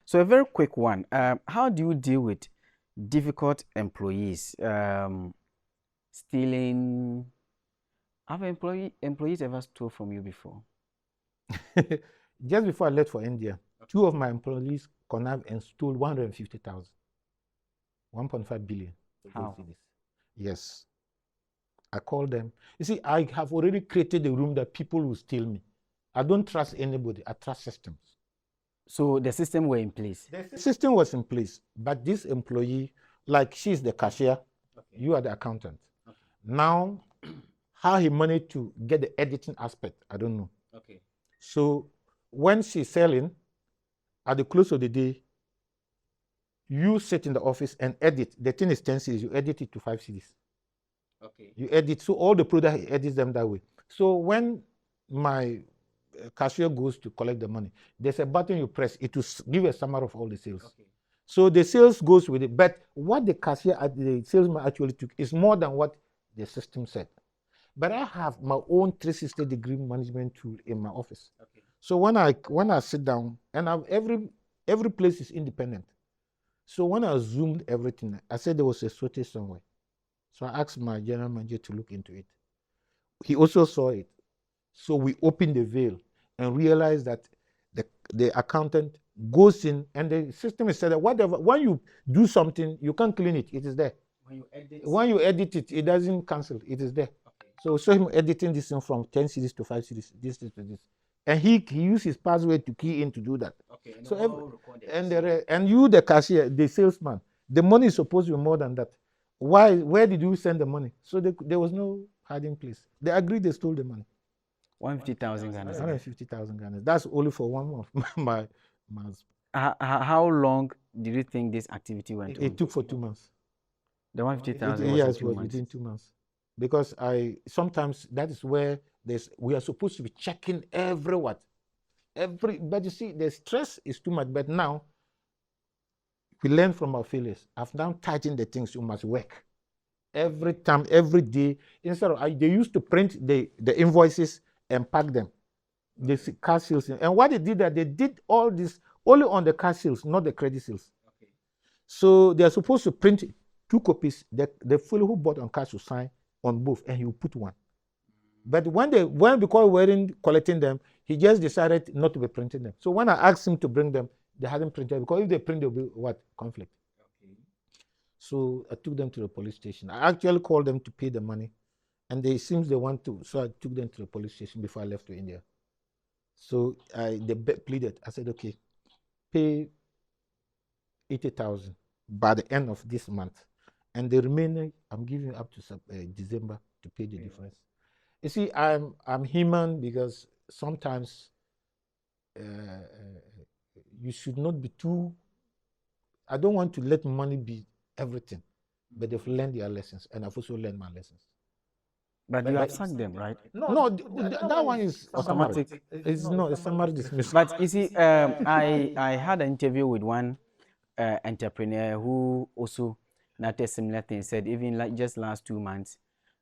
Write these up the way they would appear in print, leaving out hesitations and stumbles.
So a very quick one. How do you deal with difficult employees? Stealing. Have employees ever stole from you before? Just before I left for India, two of my employees connived and stole 150,000, 1.5 billion. How? Yes. I called them. You see, I have already created a room that people will steal me. I don't trust anybody. I trust systems. So the system were in place. The system was in place, but this employee, like she's the cashier, you are the accountant. Now, how he managed to get the editing aspect, I don't know. So when she's selling, at the close of the day, you sit in the office and edit. The thing is 10 CDs, you edit it to 5 CDs. You edit, so all the product, he edits them that way. So when my cashier goes to collect the money, there's a button you press, it will give a summary of all the sales. So the sales goes with it, but what the cashier, the salesman actually took is more than what the system said. But I have my own 360-degree management tool in my office. So when I sit down, and every place is independent. So when I zoomed everything, I said there was a shortage somewhere. So I asked my general manager to look into it. He also saw it. So we opened the veil and realized that the accountant goes in, and the system is set up. Whatever, when you do something, you can't clean it. It is there. When you edit it, it doesn't cancel. It is there. So show him editing this thing from 10 series to 5 series, this to this. And he used his password to key in to do that. So and you, the cashier, the salesman, the money is supposed to be more than that. Where did you send the money? So there was no hiding place. They agreed, they stole the money. 150,000 Ghana. 150,000 Ghana. That's only for one of my. How long did you think this activity went on? It took for 2 months. The 150,000 was within 2 months. Because sometimes that is where we are supposed to be checking but you see, the stress is too much. But now we learn from our failures. I've now tightened the things. You must work every time, every day. Instead of they used to print the invoices and pack them, the cash sales. And what they did, that they did all this only on the cash sales, not the credit sales. So they are supposed to print 2 copies. The fellow who bought on cash will sign on both, and he will put 1. But because we weren't collecting them, he just decided not to be printing them. So when I asked him to bring them, they hadn't printed, because if they print, there will be what? Conflict. So I took them to the police station. I actually called them to pay the money, and it seems they want to. So I took them to the police station before I left to India. So they pleaded. I said, okay, pay 80,000 by the end of this month, and the remaining I'm giving up to December to pay the difference. You see, I'm human, because sometimes you should not be too. I don't want to let money be everything, but they've learned their lessons, and I've also learned my lessons. But you have sacked them, right? No, that one is automatic. It's summary dismissal. But you see, I had an interview with one entrepreneur who also noted similar things. Said even like just last 2 months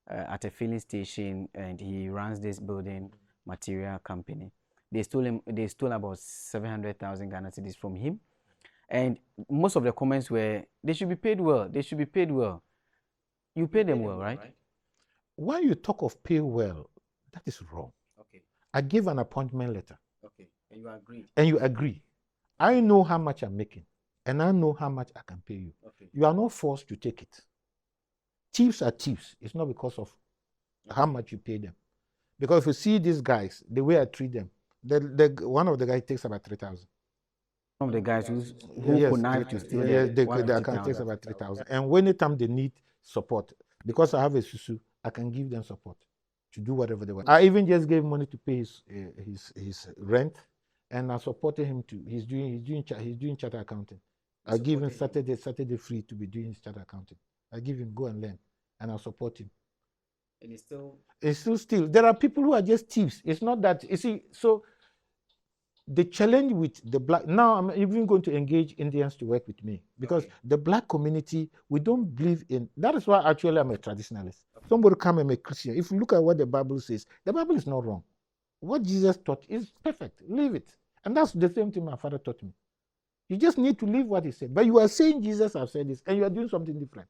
at a filling station, and he runs this building material company. They stole about 700,000 Ghana cedis from him. And most of the comments were, they should be paid well. They should be paid well. You pay them well, right? When you talk of pay well, that is wrong. I gave an appointment letter. And you agree. And you agree. I know how much I'm making, and I know how much I can pay you. You are not forced to take it. Thieves are thieves. It's not because of how much you pay them. Because if you see these guys, the way I treat them, one of the guys takes about 3,000. One of the guys who connived to steal the account takes about 3,000. And anytime they need support, because I have a susu, I can give them support to do whatever they want. I even just gave money to pay his rent, and I supported him to. He's doing charter accounting. I give him Saturday free to be doing his charter accounting. I give him, go and learn, and I support him. And it's still. There are people who are just thieves. It's not that, you see. So the challenge with the black, now I'm even going to engage Indians to work with me, because the black community, we don't believe in. That is why actually I'm a traditionalist. Somebody come and be a Christian. If you look at what the Bible says, the Bible is not wrong. What Jesus taught is perfect. Leave it. And that's the same thing my father taught me. You just need to leave what he said. But you are saying Jesus has said this, and you are doing something different.